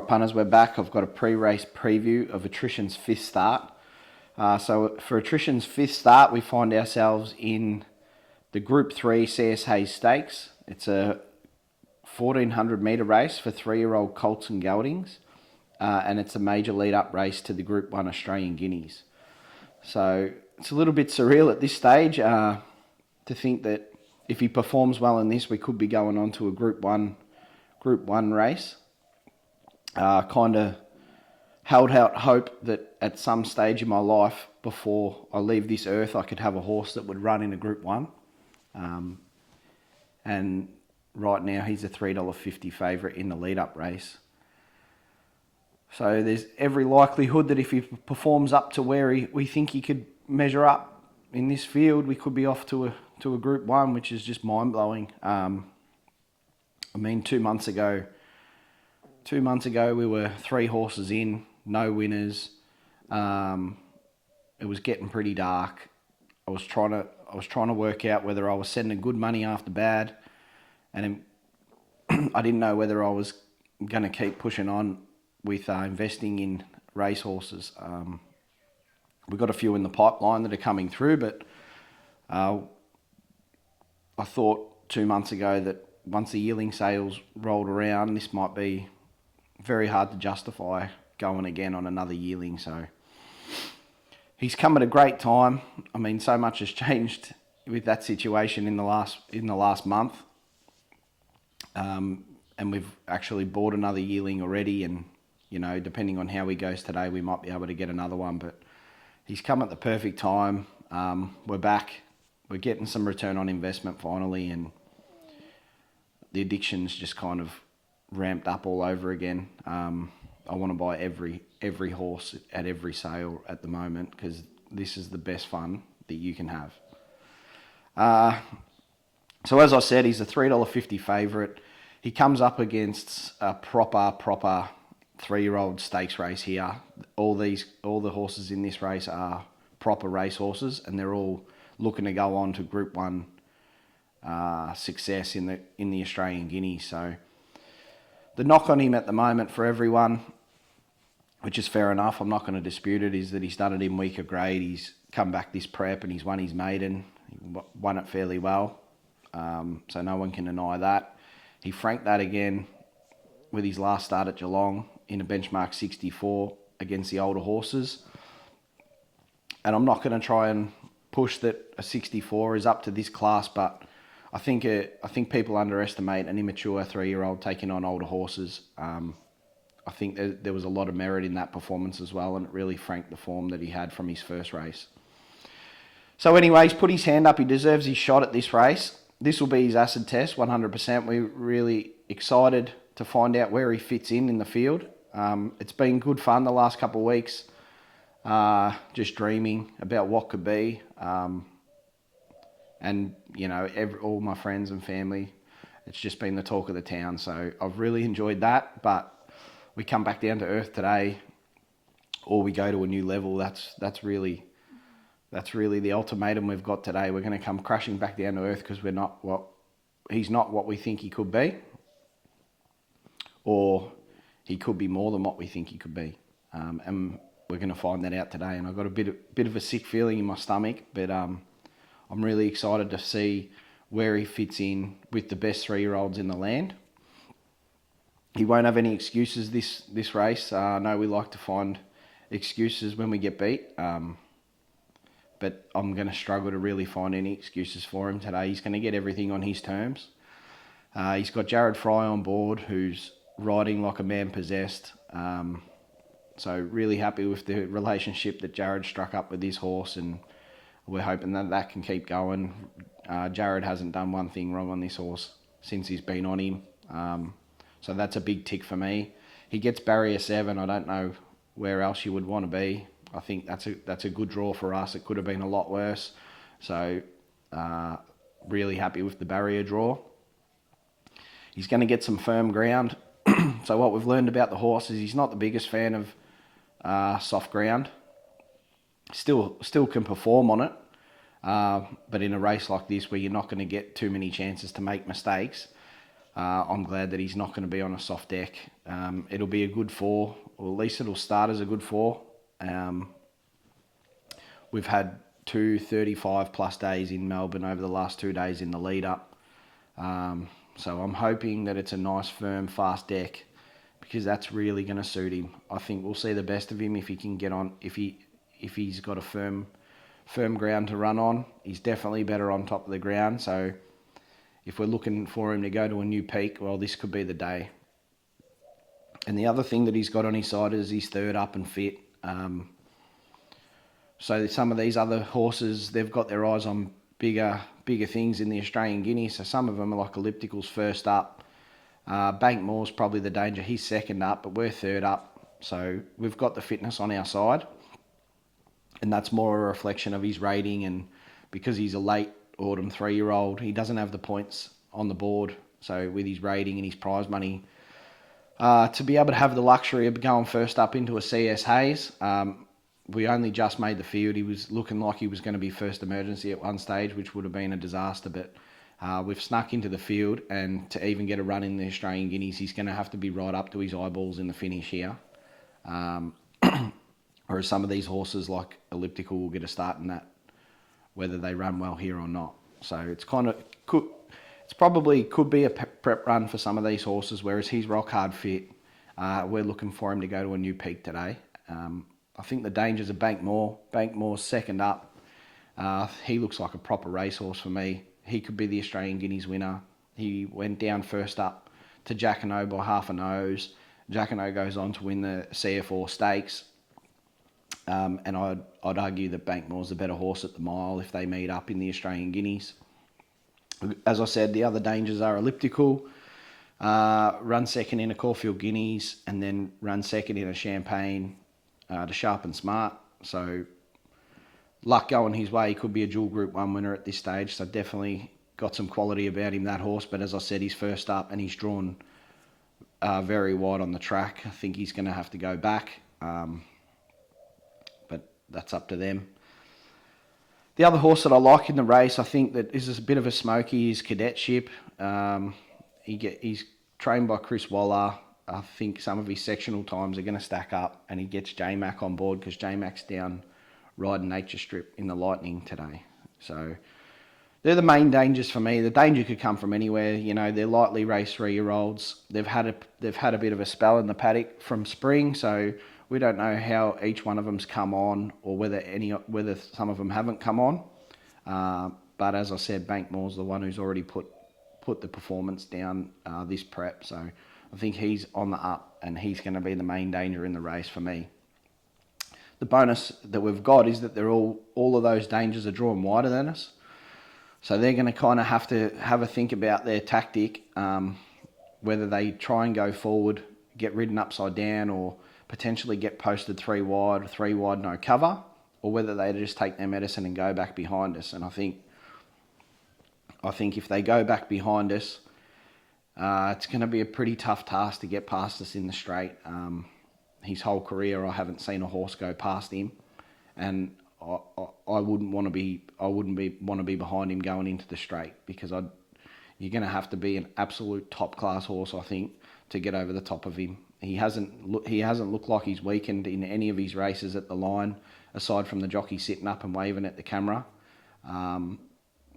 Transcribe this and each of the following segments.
Alright punters, we're back. I've got a pre-race preview of Attrition's 5th start. So for Attrition's 5th start, we find ourselves in the Group 3 CS Hayes Stakes. It's a 1400 metre race for 3-year-old colts and geldings. And it's a major lead-up race to the Group 1 Australian Guineas. So it's a little bit surreal at this stage to think that if he performs well in this, we could be going on to a Group 1 race. Kind of held out hope that at some stage in my life before I leave this earth, I could have a horse that would run in a Group 1. And right now he's a $3.50 favourite in the lead-up race. So there's every likelihood that if he performs up to where we think he could measure up in this field, we could be off to a Group 1, which is just mind-blowing. I mean, 2 months ago we were 3 horses in, no winners. It was getting pretty dark. I was trying to work out whether I was sending good money after bad, and I didn't know whether I was going to keep pushing on with investing in racehorses. We've got a few in the pipeline that are coming through, but I thought 2 months ago that once the yearling sales rolled around, this might be very hard to justify going again on another yearling. So he's come at a great time. I mean, so much has changed with that situation in the last month. And we've actually bought another yearling already, and you know, depending on how he goes today, we might be able to get another one. But he's come at the perfect time. We're back. We're getting some return on investment finally, and the addiction's just kind of ramped up all over again. I want to buy every horse at every sale at the moment, because this is the best fun that you can have. So as I said, he's a $3.50 favourite. He comes up against a proper 3-year-old stakes race here. All the horses in this race are proper race horses, and they're all looking to go on to Group 1 success in the Australian Guineas. So the knock on him at the moment for everyone, which is fair enough, I'm not going to dispute it, is that he's done it in weaker grade. He's come back this prep and he's won his maiden. He won it fairly well, so no one can deny that. He franked that again with his last start at Geelong in a benchmark 64 against the older horses. And I'm not going to try and push that a 64 is up to this class, but I think people underestimate an immature 3-year-old taking on older horses. I think there was a lot of merit in that performance as well, and it really franked the form that he had from his first race. So anyway, he's put his hand up. He deserves his shot at this race. This will be his acid test, 100%. We're really excited to find out where he fits in the field. It's been good fun the last couple of weeks, just dreaming about what could be. And, you know, all my friends and family, it's just been the talk of the town. So I've really enjoyed that. But we come back down to earth today, or we go to a new level. That's really the ultimatum we've got today. We're going to come crashing back down to earth because he's not what we think he could be, or he could be more than what we think he could be. And we're going to find that out today. And I've got a bit of a sick feeling in my stomach, but I'm really excited to see where he fits in with the best 3-year-olds in the land. He won't have any excuses this race. I know we like to find excuses when we get beat, but I'm going to struggle to really find any excuses for him today. He's going to get everything on his terms. He's got Jared Fry on board, who's riding like a man possessed. So really happy with the relationship that Jared struck up with his horse, and we're hoping that can keep going. Jared hasn't done one thing wrong on this horse since he's been on him. So that's a big tick for me. He gets barrier 7. I don't know where else you would want to be. I think that's a good draw for us. It could have been a lot worse. So really happy with the barrier draw. He's going to get some firm ground. So what we've learned about the horse is he's not the biggest fan of soft ground. Still can perform on it. But in a race like this where you're not going to get too many chances to make mistakes, I'm glad that he's not going to be on a soft deck. It'll be a good 4, or at least it'll start as a good 4. We've had 2 35+ days in Melbourne over the last 2 days in the lead up. So I'm hoping that it's a nice, firm, fast deck, because that's really going to suit him. I think we'll see the best of him if he can get on, if he's got a firm ground to run on. He's definitely better on top of the ground. So if we're looking for him to go to a new peak, well, this could be the day. And the other thing that he's got on his side is he's third up and fit. So some of these other horses, they've got their eyes on bigger things in the Australian Guinea. So some of them are like Ellipticals first up. Bankmore's probably the danger. He's second up, but we're third up. So we've got the fitness on our side. And that's more a reflection of his rating. And because he's a late autumn 3-year-old, he doesn't have the points on the board. So with his rating and his prize money, to be able to have the luxury of going first up into a CS Hayes, we only just made the field. He was looking like he was going to be first emergency at one stage, which would have been a disaster. But we've snuck into the field, and to even get a run in the Australian Guineas, he's going to have to be right up to his eyeballs in the finish here. Whereas some of these horses like Elliptical will get a start in that, whether they run well here or not. So it's probably could be a prep run for some of these horses, whereas he's rock hard fit. We're looking for him to go to a new peak today. I think the dangers of Bankmore. Bankmore's second up. He looks like a proper racehorse for me. He could be the Australian Guineas winner. He went down first up to Jacquinot by half a nose. Jacquinot goes on to win the CF4 Stakes. And I'd argue that Bankmore's the better horse at the mile if they meet up in the Australian Guineas. As I said, the other dangers are Elliptical, run second in a Caulfield Guineas, and then run second in a Champagne to Sharp and Smart. So luck going his way. He could be a dual Group 1 winner at this stage. So definitely got some quality about him, that horse. But as I said, he's first up and he's drawn very wide on the track. I think he's going to have to go back. But that's up to them. The other horse that I like in the race, I think that is a bit of a smoky, is Cadetship. He's trained by Chris Waller. I think some of his sectional times are going to stack up, and he gets J-Mac on board because J-Mac's down riding Nature Strip in the Lightning today. So they're the main dangers for me. The danger could come from anywhere. You know, they're lightly raced 3-year-olds. They've had a bit of a spell in the paddock from spring, so we don't know how each one of them's come on, or whether some of them haven't come on. But as I said, Bankmore's the one who's already put the performance down this prep. So I think he's on the up, and he's going to be the main danger in the race for me. The bonus that we've got is that they're all of those dangers are drawn wider than us. So they're going to kind of have to have a think about their tactic, whether they try and go forward, get ridden upside down, or potentially get posted 3 wide, no cover, or whether they just take their medicine and go back behind us. And I think if they go back behind us, it's going to be a pretty tough task to get past us in the straight. His whole career, I haven't seen a horse go past him, and I wouldn't want to be behind him going into the straight, because you're going to have to be an absolute top class horse, I think, to get over the top of him. He hasn't looked like he's weakened in any of his races at the line, aside from the jockey sitting up and waving at the camera.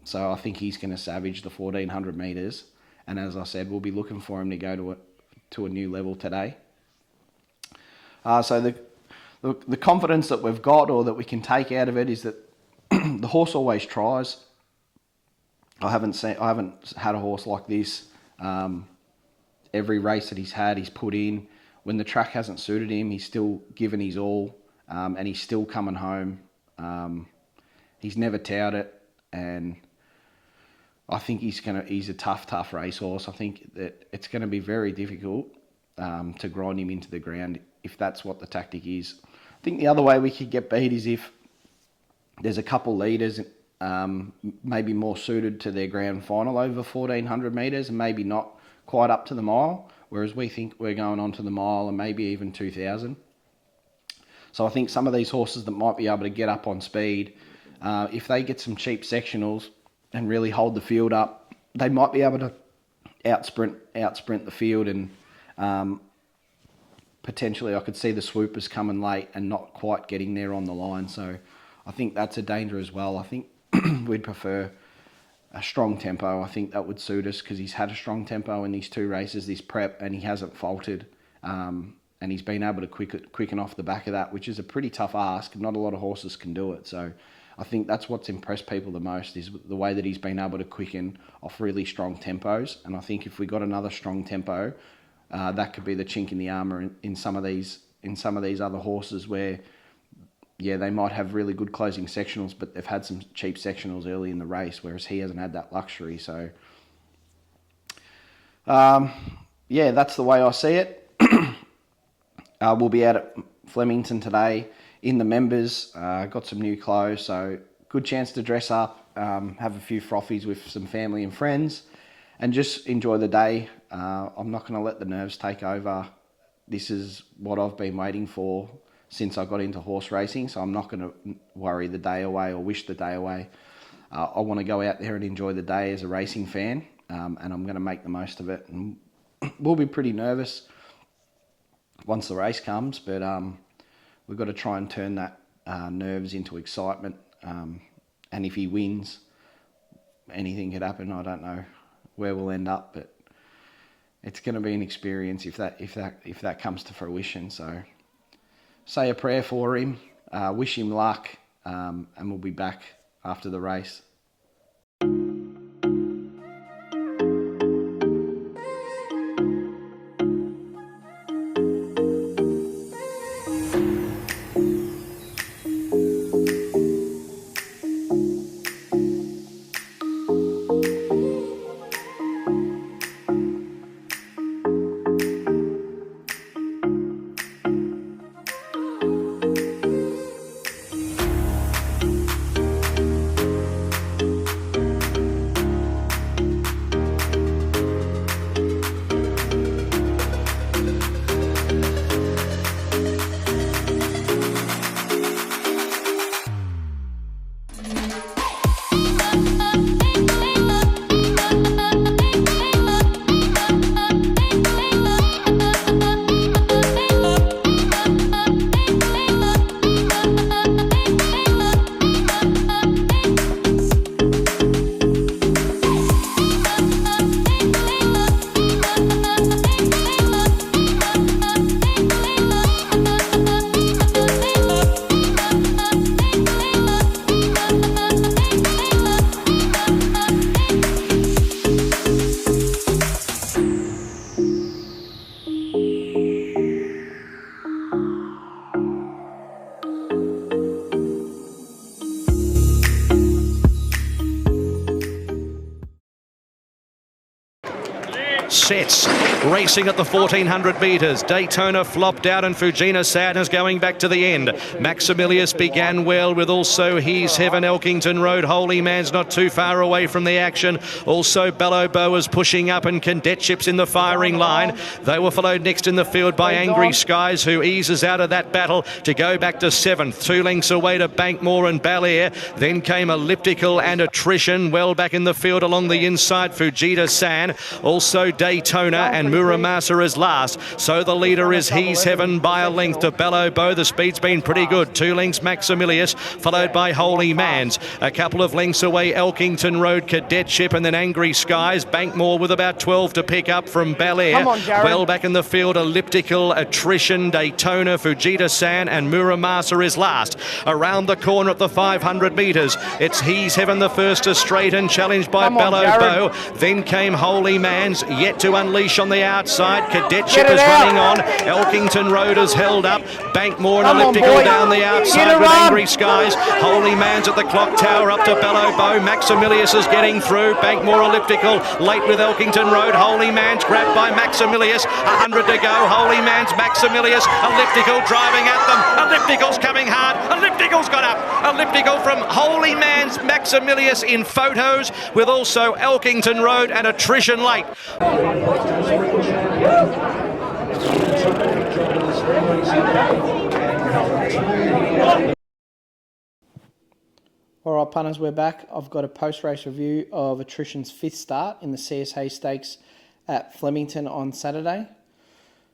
So I think he's going to savage the 1400 metres. And as I said, we'll be looking for him to go to a new level today. So the confidence that we've got, or that we can take out of it, is that the horse always tries. I haven't had a horse like this. Every race that he's put in. When the track hasn't suited him, he's still given his all, and he's still coming home. He's never touted it, and I think he's a tough racehorse. I think that it's going to be very difficult to grind him into the ground if that's what the tactic is. I think the other way we could get beat is if there's a couple leaders maybe more suited to their grand final over 1400 metres, and maybe not quite up to the mile, whereas we think we're going on to the mile and maybe even 2000. So I think some of these horses that might be able to get up on speed, if they get some cheap sectionals and really hold the field up, they might be able to out sprint the field, and potentially I could see the swoopers coming late and not quite getting there on the line. So I think that's a danger as well. I think we'd prefer a strong tempo. I think that would suit us because he's had a strong tempo in these 2 races, this prep, and he hasn't faltered. And he's been able to quicken off the back of that, which is a pretty tough ask. Not a lot of horses can do it. So I think that's what's impressed people the most, is the way that he's been able to quicken off really strong tempos. And I think if we got another strong tempo, that could be the chink in the armour in some of these other horses where, yeah, they might have really good closing sectionals, but they've had some cheap sectionals early in the race, whereas he hasn't had that luxury. So, yeah, that's the way I see it. We'll be out at Flemington today in the members. Got some new clothes, so good chance to dress up, have a few frothies with some family and friends, and just enjoy the day. I'm not going to let the nerves take over. This is what I've been waiting for since I got into horse racing, so I'm not going to worry the day away or wish the day away. I want to go out there and enjoy the day as a racing fan, and I'm going to make the most of it. And we'll be pretty nervous once the race comes, but we've got to try and turn that nerves into excitement. And if he wins, anything could happen. I don't know where we'll end up, but it's going to be an experience if that comes to fruition. So say a prayer for him, wish him luck, and we'll be back after the race. Sets racing at the 1400 metres. Daytona flopped out and Fujina Sadness going back to the end. Maximilius began well with also He's Heaven, Elkington Road. Holy Man's not too far away from the action. Also Bellow Boas pushing up and Cadetships in the firing line. They were followed next in the field by Angry Skies, who eases out of that battle to go back to 7th. 2 lengths away to Bankmore and Belair. Then came Elliptical and Attrition. Well back in the field along the inside, Fujita San. Also Daytona and Muramasa is last. So the leader is He's Heaven by a length to Bellow Bow. The speed's been pretty good. 2 lengths Maximilius, followed by Holy Man's. A couple of lengths away Elkington Road, Cadetship, and then Angry Skies. Bankmore with about 12 to pick up from Belair. Well back in the field, Elliptical, Attrition, Daytona, Fujita San, and Muramasa is last. Around the corner at the 500 metres, it's He's Heaven the first to straighten, challenged by Bellow Bow. Then came Holy Man's, yet to unleash on the outside. Cadetship is running on. Elkington Road is held up. Bankmore and Elliptical down the outside with Angry Skies. Holy Man's at the clock tower up to Bellow Bow. Maximilius is getting through. Bankmore, Elliptical late with Elkington Road. Holy Man's grabbed by Maximilius. 100 to go. Holy Man's, Maximilius. Elliptical driving at them. Elliptical's coming hard. Elliptical's got up. Elliptical from Holy Man's, Maximilius in photos with also Elkington Road and Attrition late. All right, punters, we're back. I've got a post-race review of Attrition's 5th start in the CSA Stakes at Flemington on Saturday.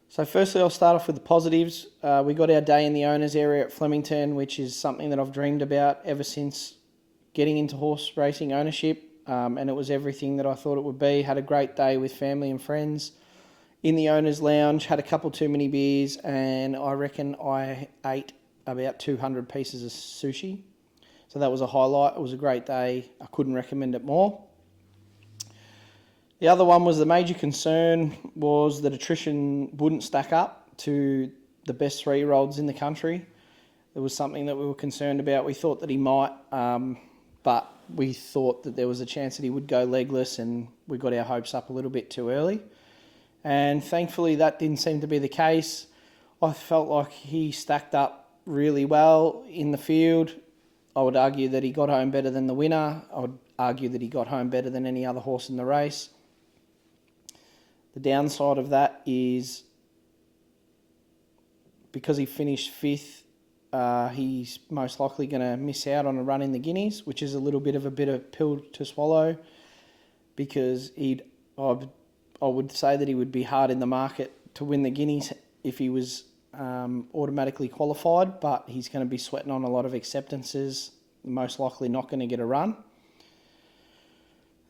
So firstly, I'll start off with the positives. We got our day in the owners area at Flemington, which is something that I've dreamed about ever since getting into horse racing ownership, and it was everything that I thought it would be. Had a great day with family and friends in the owners lounge, had a couple too many beers, and I reckon I ate about 200 pieces of sushi. So that was a highlight. It was a great day. I couldn't recommend it more. The other one was the major concern was that Attrition wouldn't stack up to the best 3-year-olds in the country. It was something that we were concerned about. We thought that he might, but we thought that there was a chance that he would go legless, and we got our hopes up a little bit too early. And thankfully that didn't seem to be the case. I felt like he stacked up really well in the field. I would argue that he got home better than the winner. I would argue that he got home better than any other horse in the race. The downside of that is because he finished 5th, he's most likely going to miss out on a run in the Guineas, which is a little bit of a bitter pill to swallow, because I would say that he would be hard in the market to win the Guineas if he was automatically qualified, but he's going to be sweating on a lot of acceptances, most likely not going to get a run.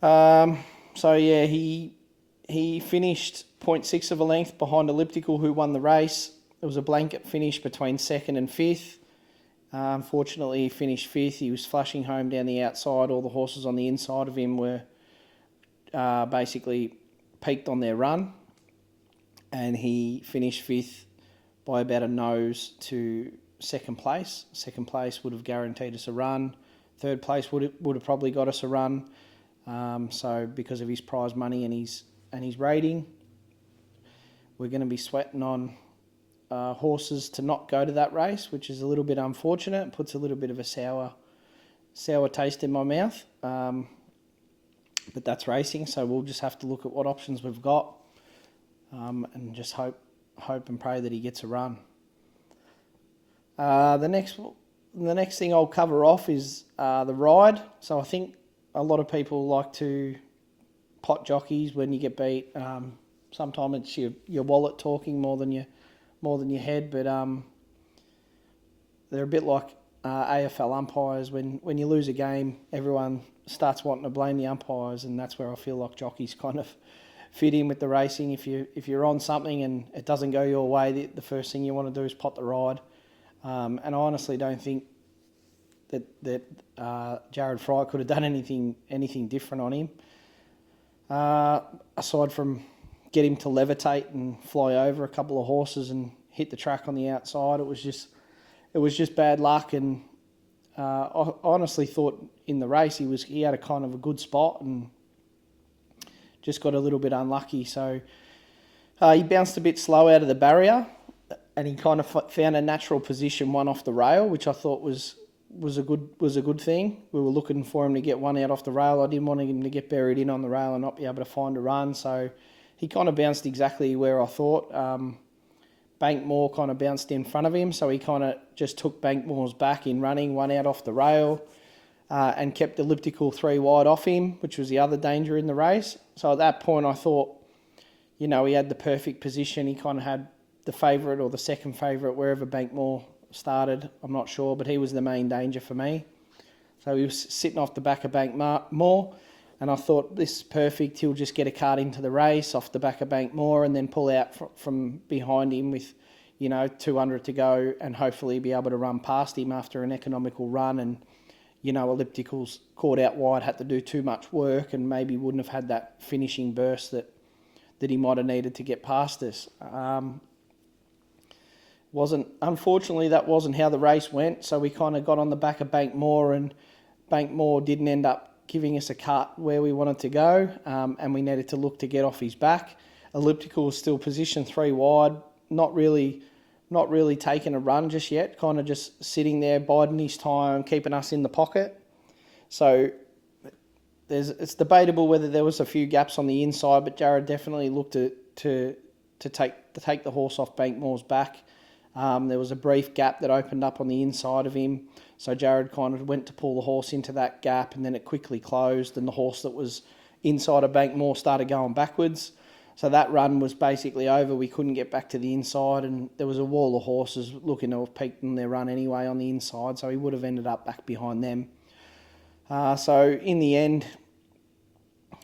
So yeah, he finished 0.6 of a length behind Elliptical, who won the race. It was a blanket finish between 2nd and 5th. Unfortunately, he finished 5th. He was flashing home down the outside. All the horses on the inside of him were basically peaked on their run, and he finished 5th by about a nose to 2nd place. 2nd place would have guaranteed us a run. 3rd place would have probably got us a run. So because of his prize money and his rating, we're going to be sweating on horses to not go to that race, which is a little bit unfortunate. It puts a little bit of a sour taste in my mouth. But that's racing, so we'll just have to look at what options we've got, and just hope and pray that he gets a run. The next thing I'll cover off is the ride. So I think a lot of people like to pot jockeys when you get beat. Sometimes it's your wallet talking more than your head, but they're a bit like AFL umpires. When you lose a game, everyone starts wanting to blame the umpires, and that's where I feel like jockeys kind of fit in with the racing. If you're on something and it doesn't go your way, the first thing you want to do is pot the ride. And I honestly don't think that Jared Fry could have done anything different on him. Aside from get him to levitate and fly over a couple of horses and hit the track on the outside, it was just bad luck. And I honestly thought in the race he had a kind of a good spot and just got a little bit unlucky. So he bounced a bit slow out of the barrier, and he kind of found a natural position, one off the rail, which I thought was a good thing. We were looking for him to get one out off the rail. I didn't want him to get buried in on the rail and not be able to find a run. So he kind of bounced exactly where I thought. Bankmore kind of bounced in front of him, so he kind of just took Bankmore's back in running, one out off the rail, and kept Elliptical 3 wide off him, which was the other danger in the race. So at that point I thought, he had the perfect position. He kind of had the favourite or the second favourite wherever Bankmore started. I'm not sure, but he was the main danger for me. So he was sitting off the back of Bankmore, and I thought, this is perfect. He'll just get a card into the race off the back of Bankmore and then pull out from behind him with, 200 to go, and hopefully be able to run past him after an economical run. And, Elliptical's caught out wide, had to do too much work, and maybe wouldn't have had that finishing burst that he might have needed to get past us. Unfortunately, that wasn't how the race went. So we kind of got on the back of Bankmore, and Bankmore didn't end up giving us a cut where we wanted to go, and we needed to look to get off his back. Elliptical was still positioned 3 wide, not really taking a run just yet, kind of just sitting there, biding his time, keeping us in the pocket. So it's debatable whether there was a few gaps on the inside, but Jared definitely looked to take the horse off Bankmore's back. There was a brief gap that opened up on the inside of him, so Jared kind of went to pull the horse into that gap, and then it quickly closed, and the horse that was inside of Bankmore started going backwards. So that run was basically over. We couldn't get back to the inside, and there was a wall of horses looking to have peaked in their run anyway on the inside, so he would have ended up back behind them. So in the end,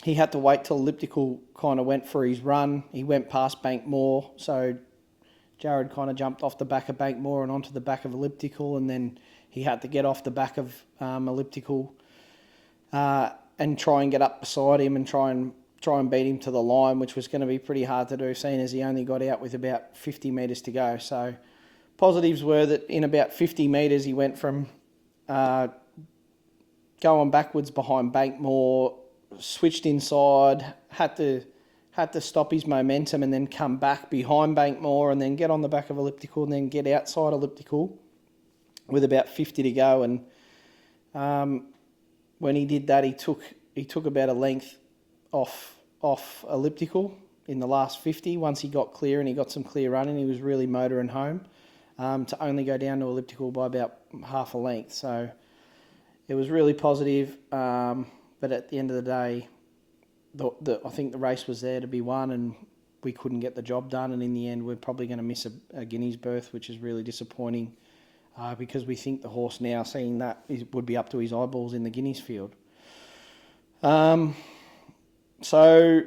he had to wait till Elliptical kind of went for his run. He went past Bankmore, so Jared kind of jumped off the back of Bankmore and onto the back of Elliptical, and then he had to get off the back of Elliptical and try and get up beside him and try and beat him to the line, which was going to be pretty hard to do, seeing as he only got out with about 50 metres to go. So positives were that in about 50 metres he went from going backwards behind Bankmore, switched inside, had to stop his momentum and then come back behind Bankmore and then get on the back of Elliptical and then get outside Elliptical with about 50 to go. And when he did that, he took about a length off Elliptical in the last 50. Once he got clear and he got some clear running, he was really motoring home to only go down to Elliptical by about half a length. So it was really positive, but at the end of the day, I think the race was there to be won and we couldn't get the job done, and in the end we're probably going to miss a Guineas berth, which is really disappointing because we think the horse now, seeing that, would be up to his eyeballs in the Guineas field. So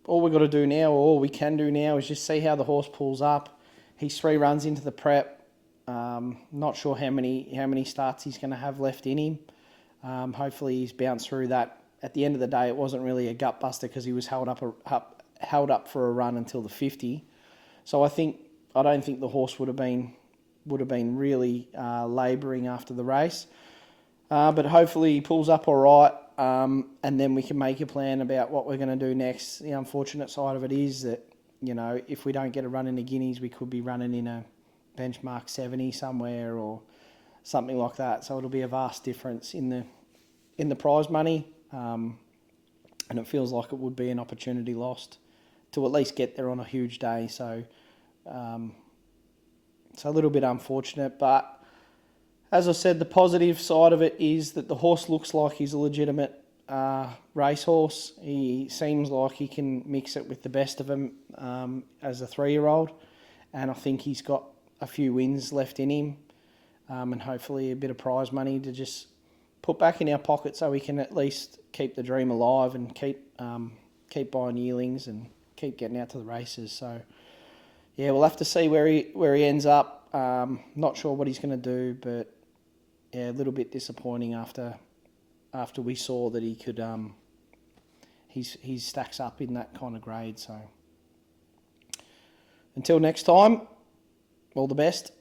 all we've got to do now, or all we can do now, is just see how the horse pulls up. He's 3 runs into the prep. Not sure how many starts he's going to have left in him. Hopefully he's bounced through that. At the end of the day, it wasn't really a gut buster because he was held up for a run until the 50. So I don't think the horse would have been really labouring after the race. But hopefully he pulls up all right, and then we can make a plan about what we're going to do next. The unfortunate side of it is that, you know, if we don't get a run in the Guineas, we could be running in a benchmark 70 somewhere or something like that. So it'll be a vast difference in the prize money, and it feels like it would be an opportunity lost to at least get there on a huge day. So it's a little bit unfortunate, but as I said, the positive side of it is that the horse looks like he's a legitimate racehorse. He seems like he can mix it with the best of them as a 3-year-old, and I think he's got a few wins left in him, and hopefully a bit of prize money to just put back in our pocket so we can at least keep the dream alive and keep buying yearlings and keep getting out to the races. So yeah, we'll have to see where he ends up. Not sure what he's going to do, but yeah, a little bit disappointing after we saw that he could he stacks up in that kind of grade. So until next time, all the best.